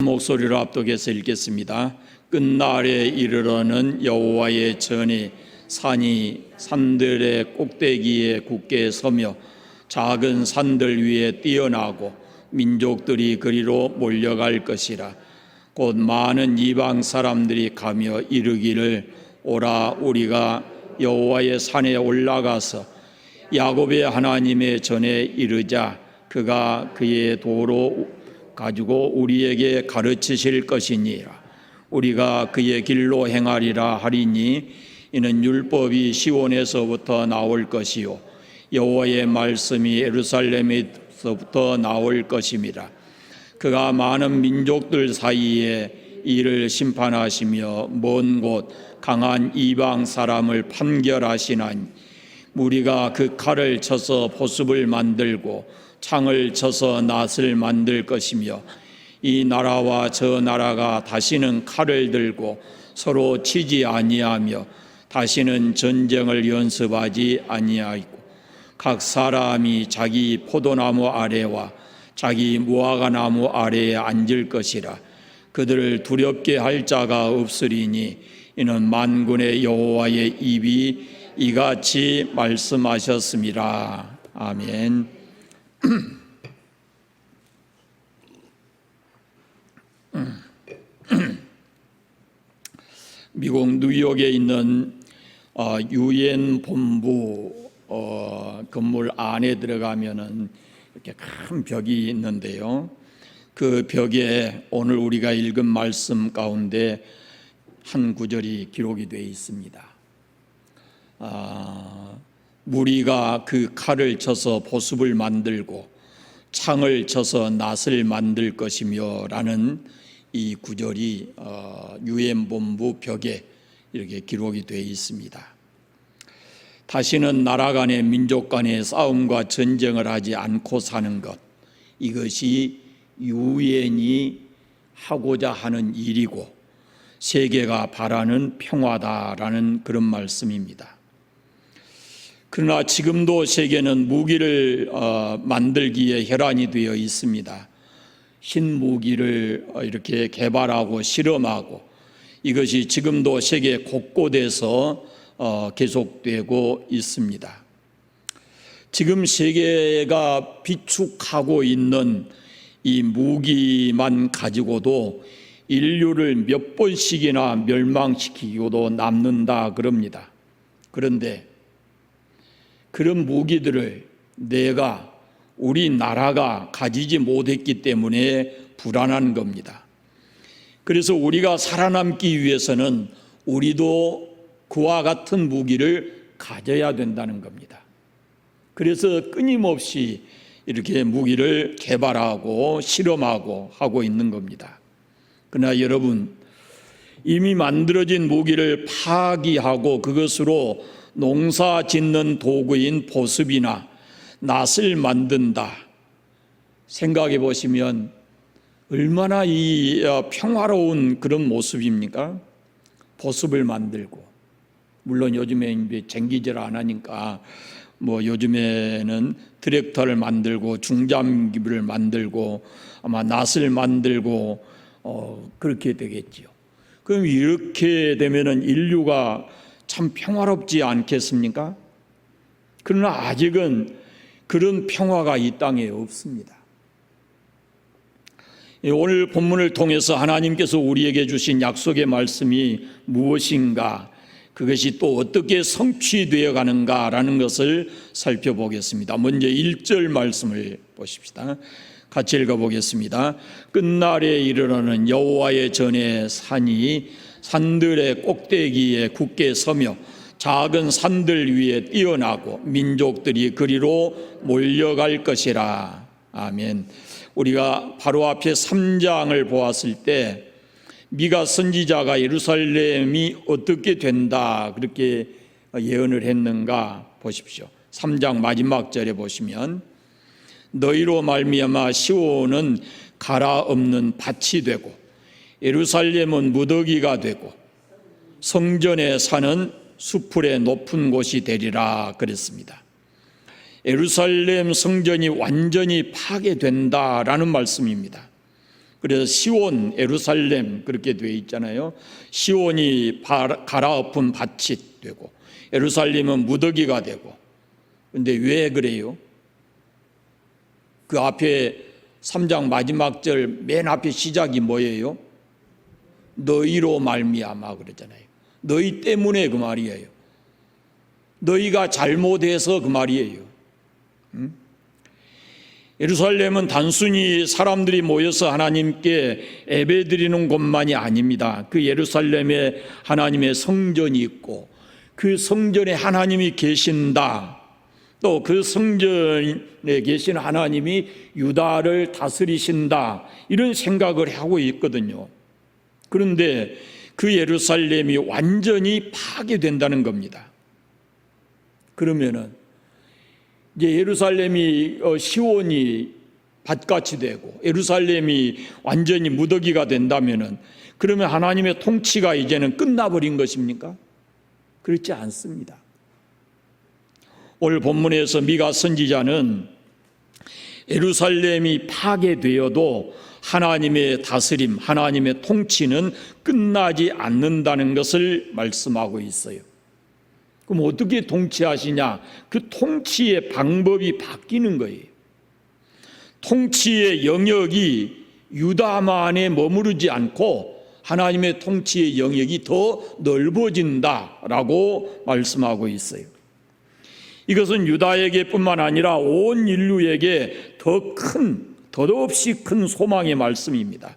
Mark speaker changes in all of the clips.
Speaker 1: 목소리로 압독해서 읽겠습니다. 끝날에 이르러는 여호와의 전에 산이 산들의 꼭대기에 굳게 서며 작은 산들 위에 뛰어나고 민족들이 그리로 몰려갈 것이라. 곧 많은 이방 사람들이 가며 이르기를 오라, 우리가 여호와의 산에 올라가서 야곱의 하나님의 전에 이르자. 그가 그의 도로 가지고 우리에게 가르치실 것이니라. 우리가 그의 길로 행하리라 하리니 이는 율법이 시온에서부터 나올 것이요 여호와의 말씀이 예루살렘에서부터 나올 것임이라. 그가 많은 민족들 사이에 이를 심판하시며 먼 곳 강한 이방 사람을 판결하시나니 무리가 그 칼을 쳐서 보습을 만들고 창을 쳐서 낫을 만들 것이며 이 나라와 저 나라가 다시는 칼을 들고 서로 치지 아니하며 다시는 전쟁을 연습하지 아니하고 각 사람이 자기 포도나무 아래와 자기 무화과나무 아래에 앉을 것이라. 그들을 두렵게 할 자가 없으리니 이는 만군의 여호와의 입이 이같이 말씀하셨습니다. 아멘. 미국 뉴욕에 있는 유엔 본부 건물 안에 들어가면은 이렇게 큰 벽이 있는데요. 그 벽에 오늘 우리가 읽은 말씀 가운데 한 구절이 기록이 되어 있습니다. 무리가 그 칼을 쳐서 보습을 만들고 창을 쳐서 낫을 만들 것이며 라는 이 구절이 유엔 본부 벽에 이렇게 기록이 되어 있습니다. 다시는 나라 간의 민족 간의 싸움과 전쟁을 하지 않고 사는 것, 이것이 유엔이 하고자 하는 일이고 세계가 바라는 평화다라는 그런 말씀입니다. 그러나 지금도 세계는 무기를 만들기에 혈안이 되어 있습니다. 신무기를 이렇게 개발하고 실험하고 이것이 지금도 세계 곳곳에서 계속되고 있습니다. 지금 세계가 비축하고 있는 이 무기만 가지고도 인류를 몇 번씩이나 멸망시키고도 남는다 그럽니다. 그런데 그런 무기들을 우리나라가 가지지 못했기 때문에 불안한 겁니다. 그래서 우리가 살아남기 위해서는 우리도 그와 같은 무기를 가져야 된다는 겁니다. 그래서 끊임없이 이렇게 무기를 개발하고 실험하고 하고 있는 겁니다. 그러나 여러분, 이미 만들어진 무기를 파기하고 그것으로 농사 짓는 도구인 보습이나 낫을 만든다 생각해 보시면 얼마나 이 평화로운 그런 모습입니까? 보습을 만들고, 물론 요즘에 이제 쟁기질 안 하니까 요즘에는 트랙터를 만들고 중장기를 만들고 아마 낫을 만들고 그렇게 되겠지요. 그럼 이렇게 되면은 인류가 참 평화롭지 않겠습니까? 그러나 아직은 그런 평화가 이 땅에 없습니다. 오늘 본문을 통해서 하나님께서 우리에게 주신 약속의 말씀이 무엇인가, 그것이 또 어떻게 성취되어 가는가라는 것을 살펴보겠습니다. 먼저 1절 말씀을 보십시다. 같이 읽어보겠습니다. 끝날에 이르러는 여호와의 전에 산이 산들의 꼭대기에 굳게 서며 작은 산들 위에 뛰어나고 민족들이 그리로 몰려갈 것이라. 아멘. 우리가 바로 앞에 3장을 보았을 때 미가 선지자가 예루살렘이 어떻게 된다 그렇게 예언을 했는가 보십시오. 3장 마지막 절에 보시면 너희로 말미암아 시온은 갈아엎는 밭이 되고 예루살렘은 무더기가 되고 성전의 산은 수풀의 높은 곳이 되리라 그랬습니다. 예루살렘 성전이 완전히 파괴된다라는 말씀입니다. 그래서 시온, 예루살렘 그렇게 되어 있잖아요. 시온이 갈아엎은 밭이 되고 예루살렘은 무더기가 되고. 그런데 왜 그래요? 그 앞에 3장 마지막 절 맨 앞에 시작이 뭐예요? 너희로 말미암아 그러잖아요. 너희 때문에 그 말이에요. 너희가 잘못해서 그 말이에요. 예루살렘은 단순히 사람들이 모여서 하나님께 예배드리는 곳만이 아닙니다. 그 예루살렘에 하나님의 성전이 있고 그 성전에 하나님이 계신다. 또 그 성전에 계신 하나님이 유다를 다스리신다. 이런 생각을 하고 있거든요. 그런데 그 예루살렘이 완전히 파괴된다는 겁니다. 그러면은 이제 예루살렘이 시온이 밭같이 되고 예루살렘이 완전히 무더기가 된다면은 그러면 하나님의 통치가 이제는 끝나버린 것입니까? 그렇지 않습니다. 오늘 본문에서 미가 선지자는 예루살렘이 파괴되어도 하나님의 다스림, 하나님의 통치는 끝나지 않는다는 것을 말씀하고 있어요. 그럼 어떻게 통치하시냐? 그 통치의 방법이 바뀌는 거예요. 통치의 영역이 유다만에 머무르지 않고 하나님의 통치의 영역이 더 넓어진다라고 말씀하고 있어요. 이것은 유다에게뿐만 아니라 온 인류에게 더없이 큰 소망의 말씀입니다.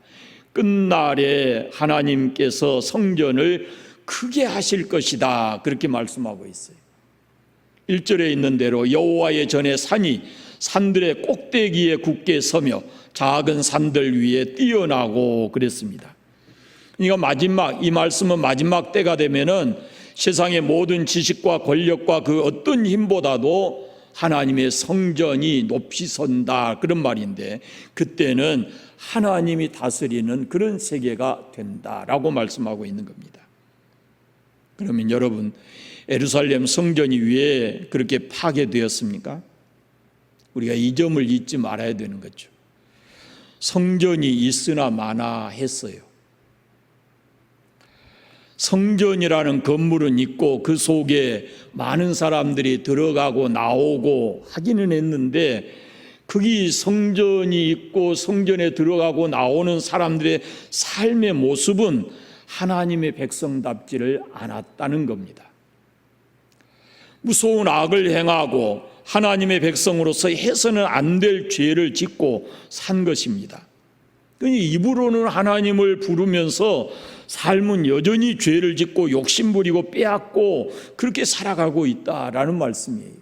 Speaker 1: 끝날에 하나님께서 성전을 크게 하실 것이다. 그렇게 말씀하고 있어요. 1절에 있는 대로 여호와의 전에 산이 산들의 꼭대기에 굳게 서며 작은 산들 위에 뛰어나고 그랬습니다. 그러니까 이 말씀은 마지막 때가 되면은 세상의 모든 지식과 권력과 그 어떤 힘보다도 하나님의 성전이 높이 선다 그런 말인데 그때는 하나님이 다스리는 그런 세계가 된다라고 말씀하고 있는 겁니다. 그러면 여러분, 예루살렘 성전이 왜 그렇게 파괴되었습니까? 우리가 이 점을 잊지 말아야 되는 거죠. 성전이 있으나 마나 했어요. 성전이라는 건물은 있고 그 속에 많은 사람들이 들어가고 나오고 하기는 했는데 거기 성전이 있고 성전에 들어가고 나오는 사람들의 삶의 모습은 하나님의 백성답지를 않았다는 겁니다. 무서운 악을 행하고 하나님의 백성으로서 해서는 안 될 죄를 짓고 산 것입니다. 입으로는 하나님을 부르면서 삶은 여전히 죄를 짓고 욕심부리고 빼앗고 그렇게 살아가고 있다라는 말씀이에요.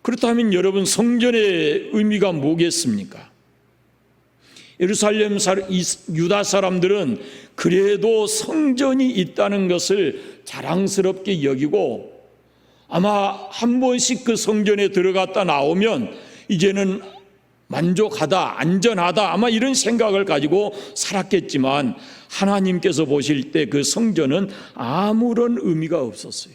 Speaker 1: 그렇다면 여러분, 성전의 의미가 뭐겠습니까? 예루살렘 유다 사람들은 그래도 성전이 있다는 것을 자랑스럽게 여기고 아마 한 번씩 그 성전에 들어갔다 나오면 이제는 만족하다, 안전하다 아마 이런 생각을 가지고 살았겠지만 하나님께서 보실 때 그 성전은 아무런 의미가 없었어요.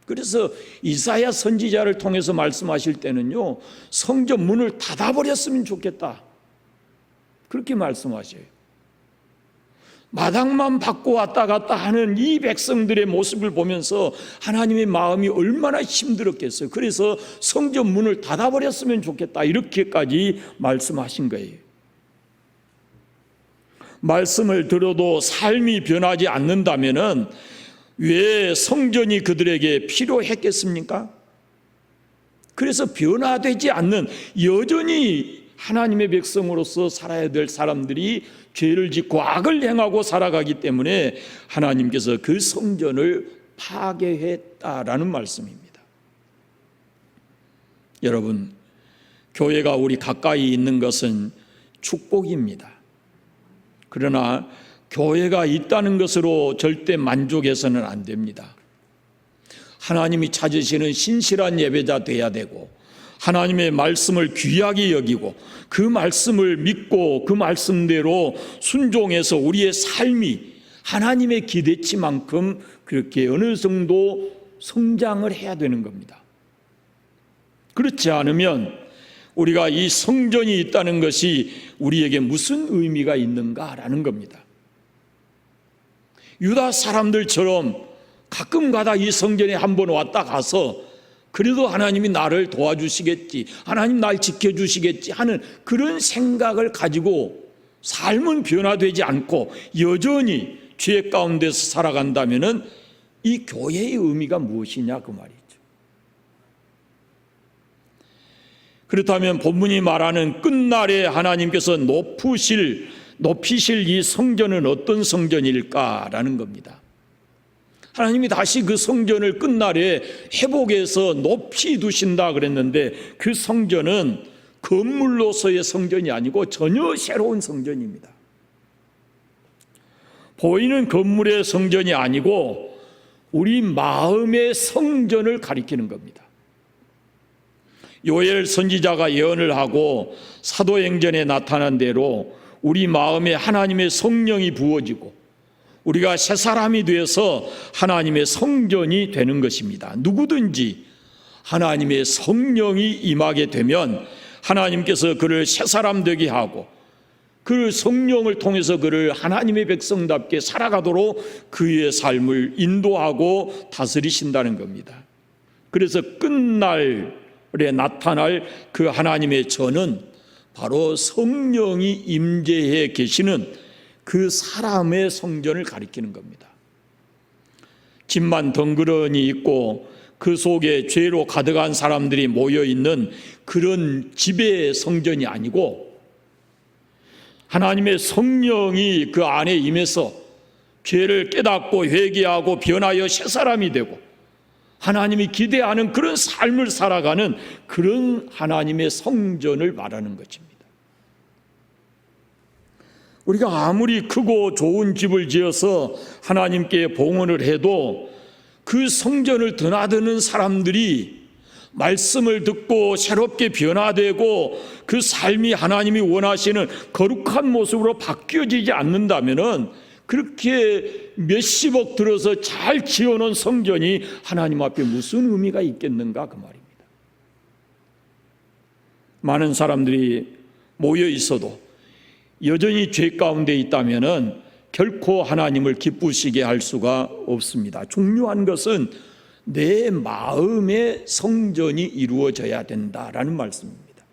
Speaker 1: 그래서 이사야 선지자를 통해서 말씀하실 때는요, 성전 문을 닫아버렸으면 좋겠다 그렇게 말씀하셔요. 마당만 받고 왔다 갔다 하는 이 백성들의 모습을 보면서 하나님의 마음이 얼마나 힘들었겠어요. 그래서 성전 문을 닫아버렸으면 좋겠다 이렇게까지 말씀하신 거예요. 말씀을 들어도 삶이 변하지 않는다면은 왜 성전이 그들에게 필요했겠습니까? 그래서 변화되지 않는 여전히 하나님의 백성으로서 살아야 될 사람들이 죄를 짓고 악을 행하고 살아가기 때문에 하나님께서 그 성전을 파괴했다라는 말씀입니다. 여러분, 교회가 우리 가까이 있는 것은 축복입니다. 그러나 교회가 있다는 것으로 절대 만족해서는 안 됩니다. 하나님이 찾으시는 신실한 예배자 돼야 되고 하나님의 말씀을 귀하게 여기고 그 말씀을 믿고 그 말씀대로 순종해서 우리의 삶이 하나님의 기대치만큼 그렇게 어느 정도 성장을 해야 되는 겁니다. 그렇지 않으면 우리가 이 성전이 있다는 것이 우리에게 무슨 의미가 있는가라는 겁니다. 유다 사람들처럼 가끔 가다 이 성전에 한번 왔다 가서 그래도 하나님이 나를 도와주시겠지, 하나님 날 지켜주시겠지 하는 그런 생각을 가지고 삶은 변화되지 않고 여전히 죄 가운데서 살아간다면 이 교회의 의미가 무엇이냐 그 말이죠. 그렇다면 본문이 말하는 끝날에 하나님께서 높이실 이 성전은 어떤 성전일까라는 겁니다. 하나님이 다시 그 성전을 끝날에 회복해서 높이 두신다 그랬는데 그 성전은 건물로서의 성전이 아니고 전혀 새로운 성전입니다. 보이는 건물의 성전이 아니고 우리 마음의 성전을 가리키는 겁니다. 요엘 선지자가 예언을 하고 사도행전에 나타난 대로 우리 마음에 하나님의 성령이 부어지고 우리가 새 사람이 되어서 하나님의 성전이 되는 것입니다. 누구든지 하나님의 성령이 임하게 되면 하나님께서 그를 새 사람 되게 하고 그 성령을 통해서 그를 하나님의 백성답게 살아가도록 그의 삶을 인도하고 다스리신다는 겁니다. 그래서 끝날에 나타날 그 하나님의 전은 바로 성령이 임재해 계시는 그 사람의 성전을 가리키는 겁니다. 집만 덩그러니 있고 그 속에 죄로 가득한 사람들이 모여있는 그런 집의 성전이 아니고 하나님의 성령이 그 안에 임해서 죄를 깨닫고 회개하고 변하여 새 사람이 되고 하나님이 기대하는 그런 삶을 살아가는 그런 하나님의 성전을 말하는 것입니다. 우리가 아무리 크고 좋은 집을 지어서 하나님께 봉헌을 해도 그 성전을 드나드는 사람들이 말씀을 듣고 새롭게 변화되고 그 삶이 하나님이 원하시는 거룩한 모습으로 바뀌어지지 않는다면 그렇게 몇십억 들어서 잘 지어놓은 성전이 하나님 앞에 무슨 의미가 있겠는가 그 말입니다. 많은 사람들이 모여 있어도 여전히 죄 가운데 있다면 결코 하나님을 기쁘시게 할 수가 없습니다. 중요한 것은 내 마음의 성전이 이루어져야 된다라는 말씀입니다.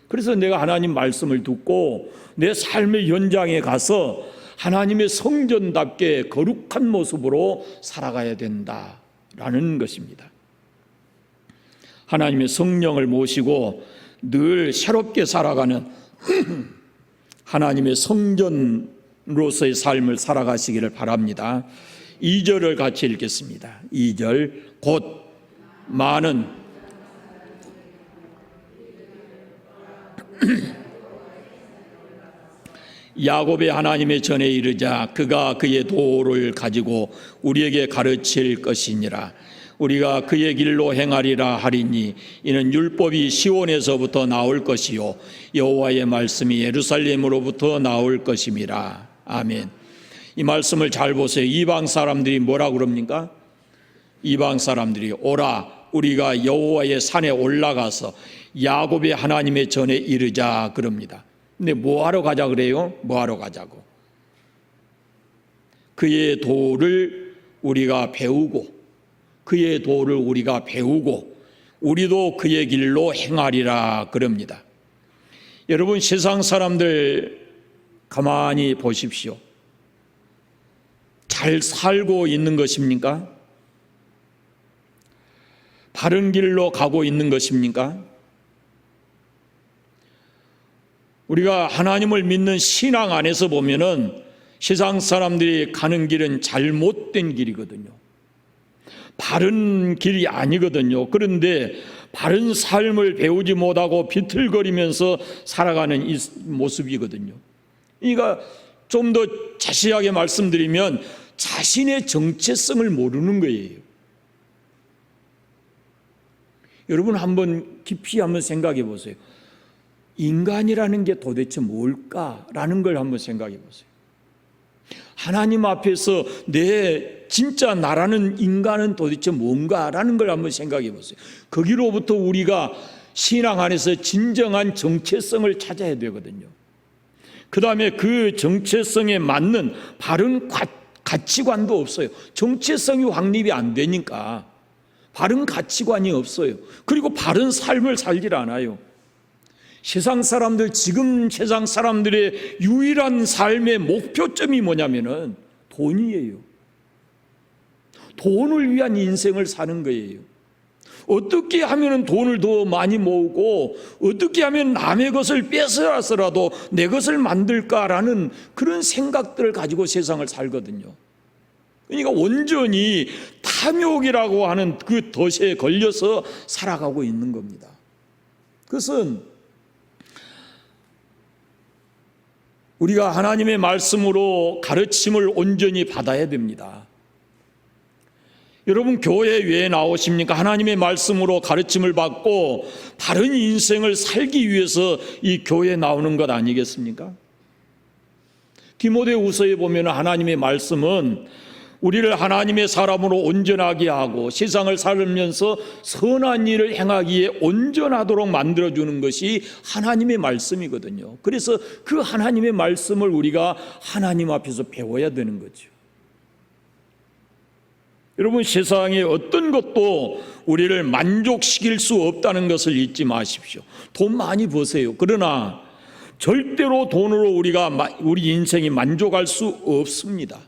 Speaker 1: 그래서 내가 하나님 말씀을 듣고 내 삶의 현장에 가서 하나님의 성전답게 거룩한 모습으로 살아가야 된다라는 것입니다. 하나님의 성령을 모시고 늘 새롭게 살아가는 하나님의 성전으로서의 삶을 살아가시기를 바랍니다. 2절을 같이 읽겠습니다. 2절 곧 많은 야곱의 하나님의 전에 이르자 그가 그의 도를 가지고 우리에게 가르칠 것이니라. 우리가 그의 길로 행하리라 하리니 이는 율법이 시온에서부터 나올 것이요 여호와의 말씀이 예루살렘으로부터 나올 것임이라. 아멘. 이 말씀을 잘 보세요. 이방 사람들이 뭐라고 그럽니까? 이방 사람들이 오라 우리가 여호와의 산에 올라가서 야곱의 하나님의 전에 이르자 그럽니다. 근데 뭐하러 가자 그래요? 뭐하러 가자고? 그의 도를 우리가 배우고 그의 도를 우리가 배우고 우리도 그의 길로 행하리라 그럽니다. 여러분 세상 사람들 가만히 보십시오. 잘 살고 있는 것입니까? 바른 길로 가고 있는 것입니까? 우리가 하나님을 믿는 신앙 안에서 보면은 세상 사람들이 가는 길은 잘못된 길이거든요. 바른 길이 아니거든요. 그런데 바른 삶을 배우지 못하고 비틀거리면서 살아가는 이 모습이거든요. 그러니까 좀 더 자세하게 말씀드리면 자신의 정체성을 모르는 거예요. 여러분 한번 깊이 한번 생각해 보세요. 인간이라는 게 도대체 뭘까라는 걸 한번 생각해 보세요. 하나님 앞에서 내 진짜 나라는 인간은 도대체 뭔가라는 걸 한번 생각해 보세요. 거기로부터 우리가 신앙 안에서 진정한 정체성을 찾아야 되거든요. 그 다음에 그 정체성에 맞는 바른 가치관도 없어요. 정체성이 확립이 안 되니까 바른 가치관이 없어요. 그리고 바른 삶을 살질 않아요. 세상 사람들, 지금 세상 사람들의 유일한 삶의 목표점이 뭐냐면은 돈이에요. 돈을 위한 인생을 사는 거예요. 어떻게 하면 돈을 더 많이 모으고 어떻게 하면 남의 것을 뺏어라서라도 내 것을 만들까라는 그런 생각들을 가지고 세상을 살거든요. 그러니까 온전히 탐욕이라고 하는 그 덫에 걸려서 살아가고 있는 겁니다. 그것은 우리가 하나님의 말씀으로 가르침을 온전히 받아야 됩니다. 여러분, 교회 왜 나오십니까? 하나님의 말씀으로 가르침을 받고 바른 인생을 살기 위해서 이 교회에 나오는 것 아니겠습니까? 디모데후서에 보면 하나님의 말씀은 우리를 하나님의 사람으로 온전하게 하고 세상을 살면서 선한 일을 행하기에 온전하도록 만들어주는 것이 하나님의 말씀이거든요. 그래서 그 하나님의 말씀을 우리가 하나님 앞에서 배워야 되는 거죠. 여러분, 세상에 어떤 것도 우리를 만족시킬 수 없다는 것을 잊지 마십시오. 돈 많이 버세요. 그러나 절대로 돈으로 우리 인생이 만족할 수 없습니다.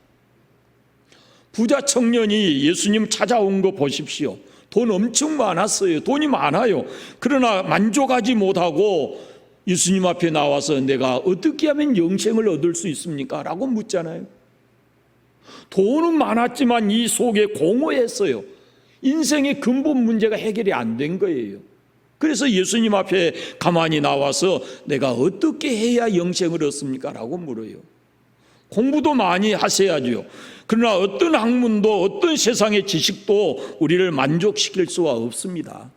Speaker 1: 부자 청년이 예수님 찾아온 거 보십시오. 돈 엄청 많았어요. 돈이 많아요. 그러나 만족하지 못하고 예수님 앞에 나와서 내가 어떻게 하면 영생을 얻을 수 있습니까? 라고 묻잖아요. 돈은 많았지만 이 속에 공허했어요. 인생의 근본 문제가 해결이 안 된 거예요. 그래서 예수님 앞에 가만히 나와서 내가 어떻게 해야 영생을 얻습니까? 라고 물어요. 공부도 많이 하셔야죠. 그러나 어떤 학문도 어떤 세상의 지식도 우리를 만족시킬 수가 없습니다.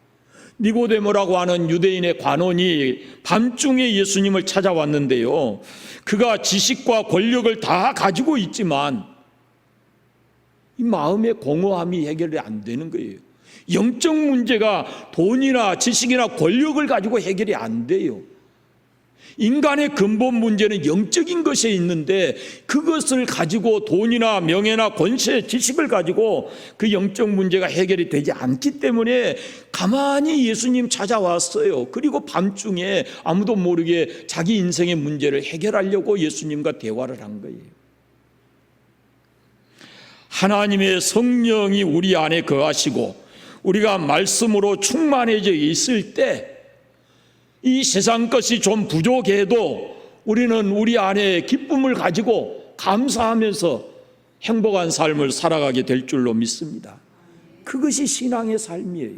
Speaker 1: 니고데모라고 하는 유대인의 관원이 밤중에 예수님을 찾아왔는데요, 그가 지식과 권력을 다 가지고 있지만 이 마음의 공허함이 해결이 안 되는 거예요. 영적 문제가 돈이나 지식이나 권력을 가지고 해결이 안 돼요. 인간의 근본 문제는 영적인 것에 있는데 그것을 가지고 돈이나 명예나 권세, 지식을 가지고 그 영적 문제가 해결이 되지 않기 때문에 가만히 예수님 찾아왔어요. 그리고 밤중에 아무도 모르게 자기 인생의 문제를 해결하려고 예수님과 대화를 한 거예요. 하나님의 성령이 우리 안에 거하시고 우리가 말씀으로 충만해져 있을 때 이 세상 것이 좀 부족해도 우리는 우리 안에 기쁨을 가지고 감사하면서 행복한 삶을 살아가게 될 줄로 믿습니다. 그것이 신앙의 삶이에요.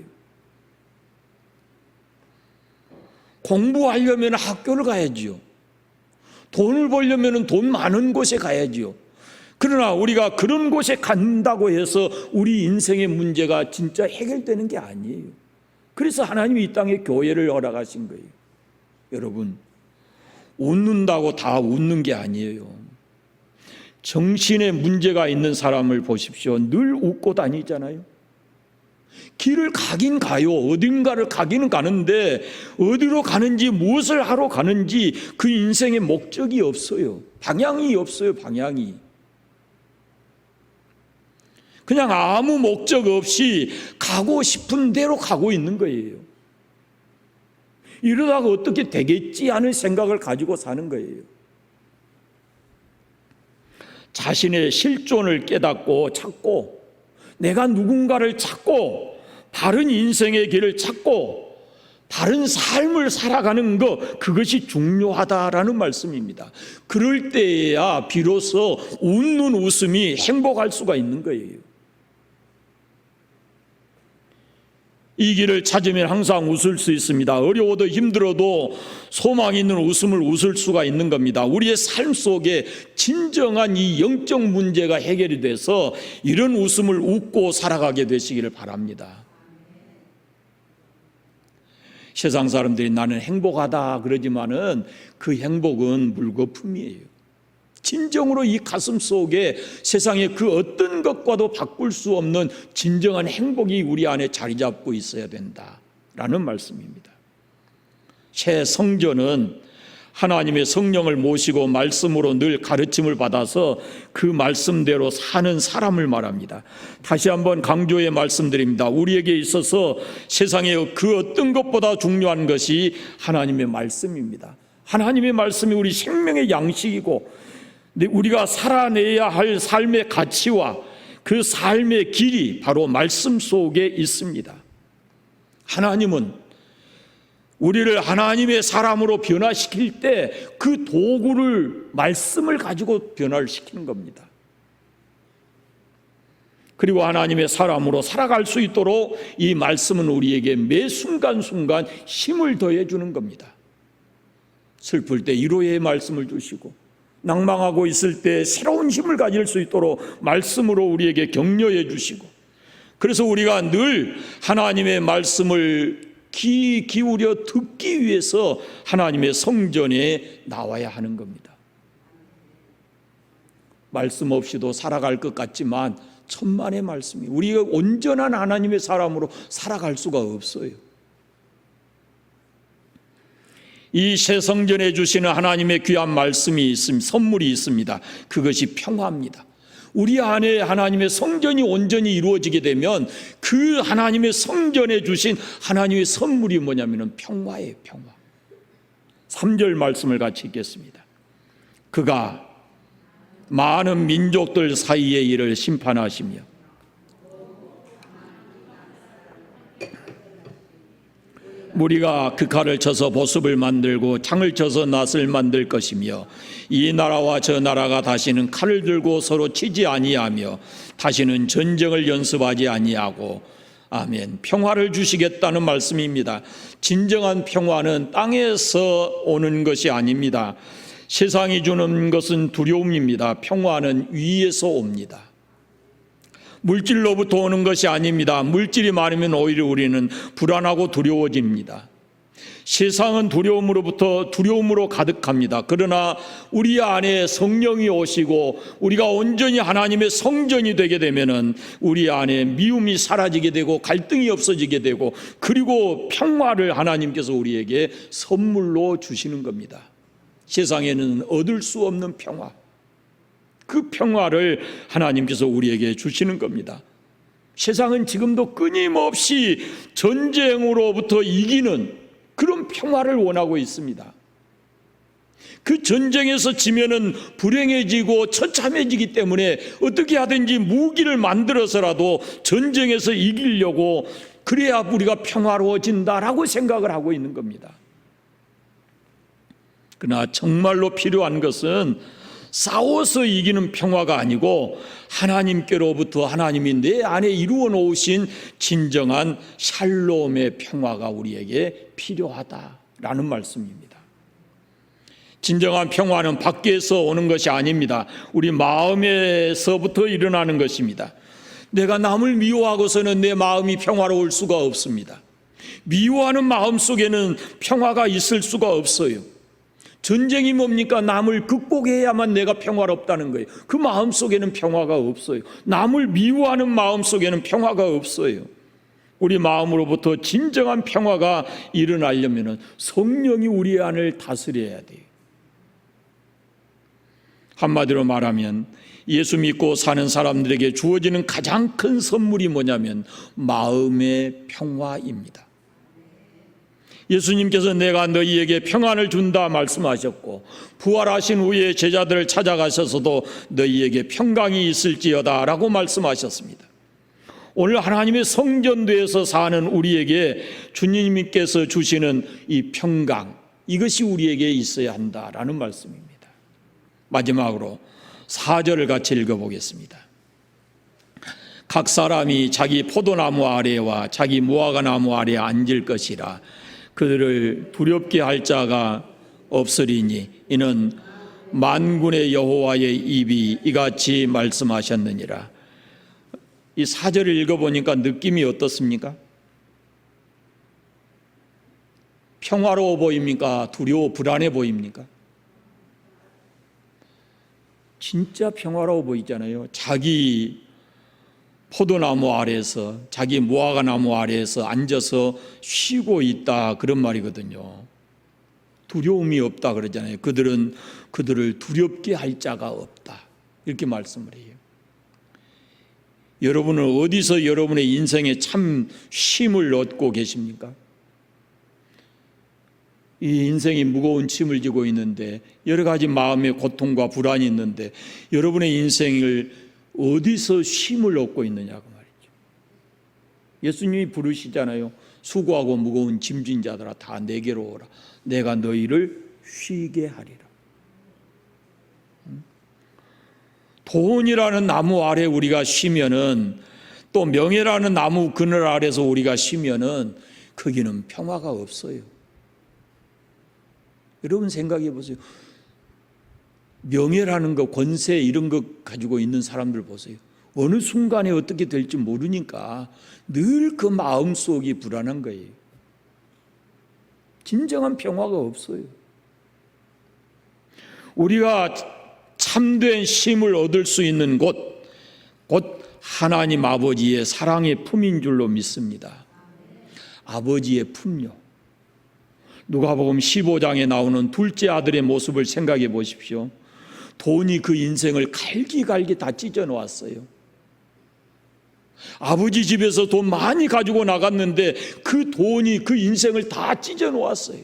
Speaker 1: 공부하려면 학교를 가야지요. 돈을 벌려면 돈 많은 곳에 가야지요. 그러나 우리가 그런 곳에 간다고 해서 우리 인생의 문제가 진짜 해결되는 게 아니에요. 그래서 하나님이 이 땅에 교회를 허락하신 거예요. 여러분, 웃는다고 다 웃는 게 아니에요. 정신에 문제가 있는 사람을 보십시오. 늘 웃고 다니잖아요. 길을 가긴 가요. 어딘가를 가기는 가는데 어디로 가는지, 무엇을 하러 가는지 그 인생의 목적이 없어요. 방향이 없어요. 방향이. 그냥 아무 목적 없이 가고 싶은 대로 가고 있는 거예요. 이러다가 어떻게 되겠지 하는 생각을 가지고 사는 거예요. 자신의 실존을 깨닫고 찾고 내가 누군가를 찾고 바른 인생의 길을 찾고 바른 삶을 살아가는 것, 그것이 중요하다라는 말씀입니다. 그럴 때에야 비로소 웃는 웃음이 행복할 수가 있는 거예요. 이 길을 찾으면 항상 웃을 수 있습니다. 어려워도 힘들어도 소망 있는 웃음을 웃을 수가 있는 겁니다. 우리의 삶 속에 진정한 이 영적 문제가 해결이 돼서 이런 웃음을 웃고 살아가게 되시기를 바랍니다. 세상 사람들이 나는 행복하다 그러지만은 그 행복은 물거품이에요. 진정으로 이 가슴 속에 세상의 그 어떤 것과도 바꿀 수 없는 진정한 행복이 우리 안에 자리 잡고 있어야 된다라는 말씀입니다. 새 성전은 하나님의 성령을 모시고 말씀으로 늘 가르침을 받아서 그 말씀대로 사는 사람을 말합니다. 다시 한번 강조해 말씀드립니다. 우리에게 있어서 세상의 그 어떤 것보다 중요한 것이 하나님의 말씀입니다. 하나님의 말씀이 우리 생명의 양식이고 우리가 살아내야 할 삶의 가치와 그 삶의 길이 바로 말씀 속에 있습니다. 하나님은 우리를 하나님의 사람으로 변화시킬 때 그 도구를 말씀을 가지고 변화를 시키는 겁니다. 그리고 하나님의 사람으로 살아갈 수 있도록 이 말씀은 우리에게 매 순간순간 힘을 더해 주는 겁니다. 슬플 때 위로의 말씀을 주시고 낭망하고 있을 때 새로운 힘을 가질 수 있도록 말씀으로 우리에게 격려해 주시고, 그래서 우리가 늘 하나님의 말씀을 귀 기울여 듣기 위해서 하나님의 성전에 나와야 하는 겁니다. 말씀 없이도 살아갈 것 같지만 천만의 말씀이 우리가 온전한 하나님의 사람으로 살아갈 수가 없어요. 이 새 성전에 주시는 하나님의 귀한 말씀이 있습니다. 선물이 있습니다. 그것이 평화입니다. 우리 안에 하나님의 성전이 온전히 이루어지게 되면 그 하나님의 성전에 주신 하나님의 선물이 뭐냐면 평화예요. 평화. 3절 말씀을 같이 읽겠습니다. 그가 많은 민족들 사이의 일을 심판하시며 무리가 그 칼을 쳐서 보습을 만들고 창을 쳐서 낫을 만들 것이며 이 나라와 저 나라가 다시는 칼을 들고 서로 치지 아니하며 다시는 전쟁을 연습하지 아니하고, 아멘. 평화를 주시겠다는 말씀입니다. 진정한 평화는 땅에서 오는 것이 아닙니다. 세상이 주는 것은 두려움입니다. 평화는 위에서 옵니다. 물질로부터 오는 것이 아닙니다. 물질이 많으면 오히려 우리는 불안하고 두려워집니다. 세상은 두려움으로 가득합니다. 그러나 우리 안에 성령이 오시고 우리가 온전히 하나님의 성전이 되게 되면은 우리 안에 미움이 사라지게 되고 갈등이 없어지게 되고, 그리고 평화를 하나님께서 우리에게 선물로 주시는 겁니다. 세상에는 얻을 수 없는 평화, 그 평화를 하나님께서 우리에게 주시는 겁니다. 세상은 지금도 끊임없이 전쟁으로부터 이기는 그런 평화를 원하고 있습니다. 그 전쟁에서 지면은 불행해지고 처참해지기 때문에 어떻게 하든지 무기를 만들어서라도 전쟁에서 이기려고, 그래야 우리가 평화로워진다라고 생각을 하고 있는 겁니다. 그러나 정말로 필요한 것은 싸워서 이기는 평화가 아니고 하나님께로부터 하나님이 내 안에 이루어 놓으신 진정한 샬롬의 평화가 우리에게 필요하다라는 말씀입니다. 진정한 평화는 밖에서 오는 것이 아닙니다. 우리 마음에서부터 일어나는 것입니다. 내가 남을 미워하고서는 내 마음이 평화로울 수가 없습니다. 미워하는 마음 속에는 평화가 있을 수가 없어요. 전쟁이 뭡니까? 남을 극복해야만 내가 평화롭다는 거예요. 그 마음 속에는 평화가 없어요. 남을 미워하는 마음 속에는 평화가 없어요. 우리 마음으로부터 진정한 평화가 일어나려면 성령이 우리 안을 다스려야 돼요. 한마디로 말하면 예수 믿고 사는 사람들에게 주어지는 가장 큰 선물이 뭐냐면 마음의 평화입니다. 예수님께서 내가 너희에게 평안을 준다 말씀하셨고, 부활하신 후에 제자들을 찾아가셔서도 너희에게 평강이 있을지어다 라고 말씀하셨습니다. 오늘 하나님의 성전되어서 사는 우리에게 주님께서 주시는 이 평강, 이것이 우리에게 있어야 한다라는 말씀입니다. 마지막으로 4절을 같이 읽어보겠습니다. 각 사람이 자기 포도나무 아래와 자기 무화과나무 아래에 앉을 것이라. 그들을 두렵게 할 자가 없으리니 이는 만군의 여호와의 입이 이같이 말씀하셨느니라. 이 4절을 읽어보니까 느낌이 어떻습니까? 평화로워 보입니까? 두려워 불안해 보입니까? 진짜 평화로워 보이잖아요. 자기 포도나무 아래에서, 자기 무화과나무 아래에서 앉아서 쉬고 있다, 그런 말이거든요. 두려움이 없다 그러잖아요. 그들을 두렵게 할 자가 없다. 이렇게 말씀을 해요. 여러분은 어디서 여러분의 인생에 참 쉼을 얻고 계십니까? 이 인생이 무거운 짐을 지고 있는데, 여러 가지 마음의 고통과 불안이 있는데, 여러분의 인생을 어디서 쉼을 얻고 있느냐고 말이죠. 예수님이 부르시잖아요. 수고하고 무거운 짐진 자들아 다 내게로 오라. 내가 너희를 쉬게 하리라. 돈이라는 나무 아래 우리가 쉬면은, 또 명예라는 나무 그늘 아래서 우리가 쉬면은 거기는 평화가 없어요. 여러분 생각해 보세요. 명예라는 거, 권세 이런 거 가지고 있는 사람들 보세요. 어느 순간에 어떻게 될지 모르니까 늘 그 마음속이 불안한 거예요. 진정한 평화가 없어요. 우리가 참된 쉼을 얻을 수 있는 곳, 곧 하나님 아버지의 사랑의 품인 줄로 믿습니다. 아버지의 품요. 누가복음 15장에 나오는 둘째 아들의 모습을 생각해 보십시오. 돈이 그 인생을 갈기갈기 다 찢어 놓았어요. 아버지 집에서 돈 많이 가지고 나갔는데 그 돈이 그 인생을 다 찢어 놓았어요.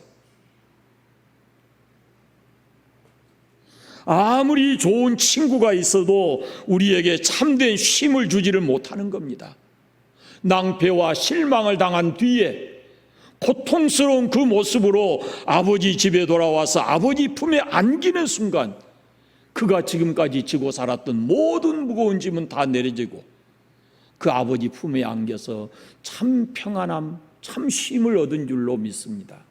Speaker 1: 아무리 좋은 친구가 있어도 우리에게 참된 쉼을 주지를 못하는 겁니다. 낭패와 실망을 당한 뒤에 고통스러운 그 모습으로 아버지 집에 돌아와서 아버지 품에 안기는 순간, 그가 지금까지 지고 살았던 모든 무거운 짐은 다 내려지고 그 아버지 품에 안겨서 참 평안함, 참 쉼을 얻은 줄로 믿습니다.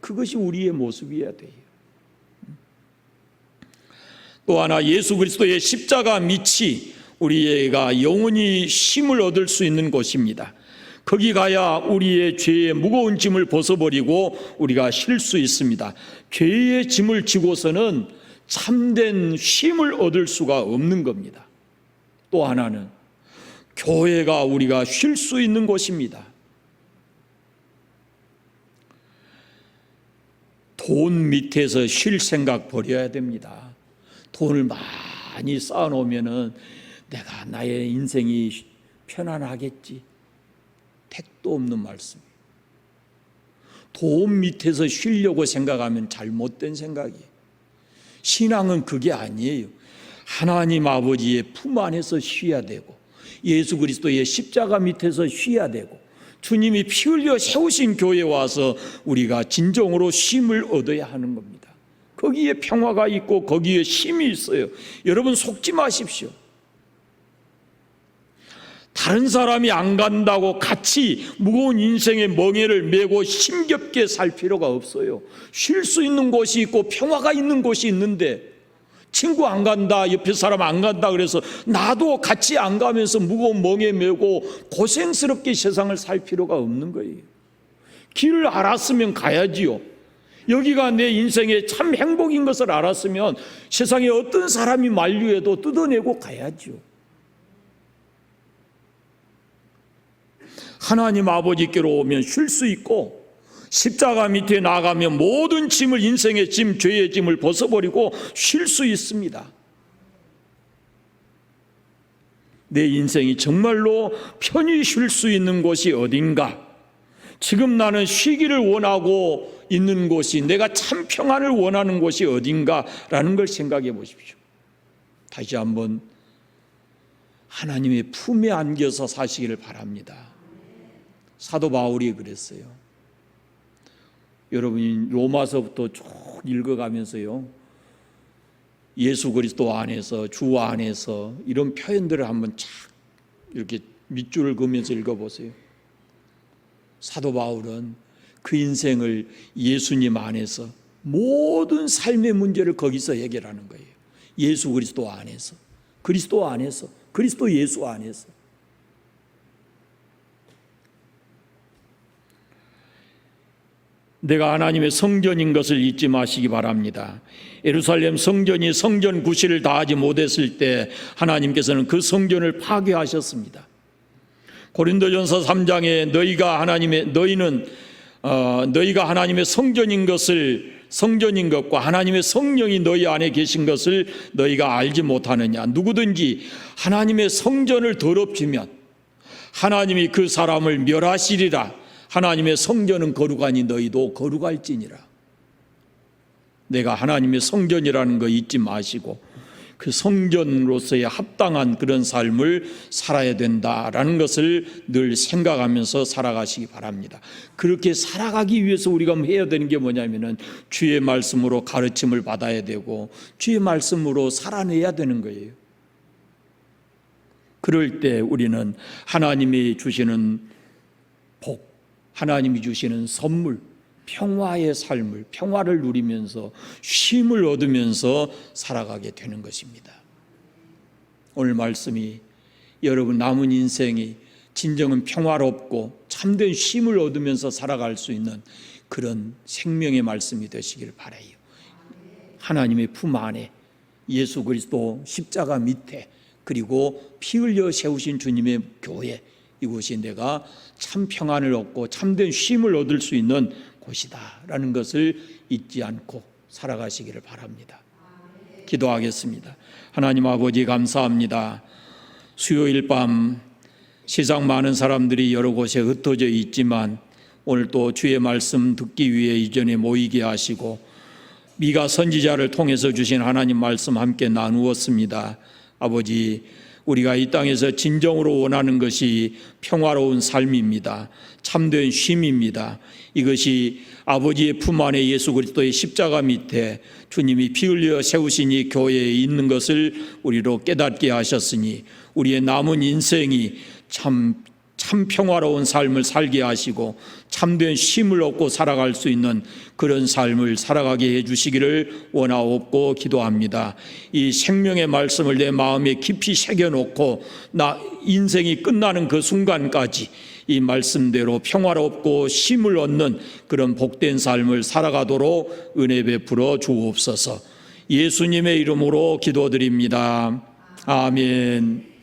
Speaker 1: 그것이 우리의 모습이어야 돼요. 또 하나, 예수 그리스도의 십자가 밑이 우리가 영원히 쉼을 얻을 수 있는 곳입니다. 거기 가야 우리의 죄의 무거운 짐을 벗어버리고 우리가 쉴 수 있습니다. 죄의 짐을 지고서는 참된 쉼을 얻을 수가 없는 겁니다. 또 하나는 교회가 우리가 쉴 수 있는 곳입니다. 돈 밑에서 쉴 생각 버려야 됩니다. 돈을 많이 쌓아놓으면은 내가 나의 인생이 편안하겠지. 택도 없는 말씀이에요. 돈 밑에서 쉬려고 생각하면 잘못된 생각이에요. 신앙은 그게 아니에요. 하나님 아버지의 품 안에서 쉬어야 되고, 예수 그리스도의 십자가 밑에서 쉬어야 되고, 주님이 피 흘려 세우신 교회에 와서 우리가 진정으로 쉼을 얻어야 하는 겁니다. 거기에 평화가 있고 거기에 쉼이 있어요. 여러분 속지 마십시오. 다른 사람이 안 간다고 같이 무거운 인생의 멍에를 메고 힘겹게 살 필요가 없어요. 쉴 수 있는 곳이 있고 평화가 있는 곳이 있는데, 친구 안 간다, 옆에 사람 안 간다 그래서 나도 같이 안 가면서 무거운 멍에 메고 고생스럽게 세상을 살 필요가 없는 거예요. 길을 알았으면 가야지요. 여기가 내 인생의 참 행복인 것을 알았으면 세상에 어떤 사람이 만류해도 뜯어내고 가야지요. 하나님 아버지께로 오면 쉴 수 있고, 십자가 밑에 나가면 모든 짐을, 인생의 짐, 죄의 짐을 벗어버리고 쉴 수 있습니다. 내 인생이 정말로 편히 쉴 수 있는 곳이 어딘가, 지금 나는 쉬기를 원하고 있는 곳이, 내가 참 평안을 원하는 곳이 어딘가라는 걸 생각해 보십시오. 다시 한번 하나님의 품에 안겨서 사시기를 바랍니다. 사도 바울이 그랬어요. 여러분이 로마서부터 쭉 읽어가면서요, 예수 그리스도 안에서, 주 안에서 이런 표현들을 한번 착 이렇게 밑줄을 그으면서 읽어보세요. 사도 바울은 그 인생을 예수님 안에서, 모든 삶의 문제를 거기서 해결하는 거예요. 예수 그리스도 안에서, 그리스도 안에서, 그리스도 예수 안에서. 내가 하나님의 성전인 것을 잊지 마시기 바랍니다. 예루살렘 성전이 성전 구실을 다하지 못했을 때 하나님께서는 그 성전을 파괴하셨습니다. 고린도전서 3장에 너희가 하나님의 성전인 것을 성전인 것과 하나님의 성령이 너희 안에 계신 것을 너희가 알지 못하느냐. 누구든지 하나님의 성전을 더럽히면 하나님이 그 사람을 멸하시리라. 하나님의 성전은 거룩하니 너희도 거룩할지니라. 내가 하나님의 성전이라는 거 잊지 마시고 그 성전으로서의 합당한 그런 삶을 살아야 된다라는 것을 늘 생각하면서 살아가시기 바랍니다. 그렇게 살아가기 위해서 우리가 해야 되는 게 뭐냐면은 주의 말씀으로 가르침을 받아야 되고 주의 말씀으로 살아내야 되는 거예요. 그럴 때 우리는 하나님이 주시는 복, 하나님이 주시는 선물, 평화의 삶을, 평화를 누리면서 쉼을 얻으면서 살아가게 되는 것입니다. 오늘 말씀이 여러분 남은 인생이 진정은 평화롭고 참된 쉼을 얻으면서 살아갈 수 있는 그런 생명의 말씀이 되시길 바라요. 하나님의 품 안에 예수 그리스도 십자가 밑에 그리고 피 흘려 세우신 주님의 교회, 이곳이 내가 참 평안을 얻고 참된 쉼을 얻을 수 있는 곳이다라는 것을 잊지 않고 살아가시기를 바랍니다. 기도하겠습니다. 하나님 아버지 감사합니다. 수요일 밤 세상 많은 사람들이 여러 곳에 흩어져 있지만 오늘 또 주의 말씀 듣기 위해 이전에 모이게 하시고 미가 선지자를 통해서 주신 하나님 말씀 함께 나누었습니다. 아버지, 우리가 이 땅에서 진정으로 원하는 것이 평화로운 삶입니다. 참된 쉼입니다. 이것이 아버지의 품 안에 예수 그리스도의 십자가 밑에 주님이 피 흘려 세우신 이 교회에 있는 것을 우리로 깨닫게 하셨으니 우리의 남은 인생이 참 평화로운 삶을 살게 하시고 참된 쉼을 얻고 살아갈 수 있는 그런 삶을 살아가게 해주시기를 원하옵고 기도합니다. 이 생명의 말씀을 내 마음에 깊이 새겨놓고 나 인생이 끝나는 그 순간까지 이 말씀대로 평화롭고 쉼을 얻는 그런 복된 삶을 살아가도록 은혜 베풀어 주옵소서. 예수님의 이름으로 기도드립니다. 아멘.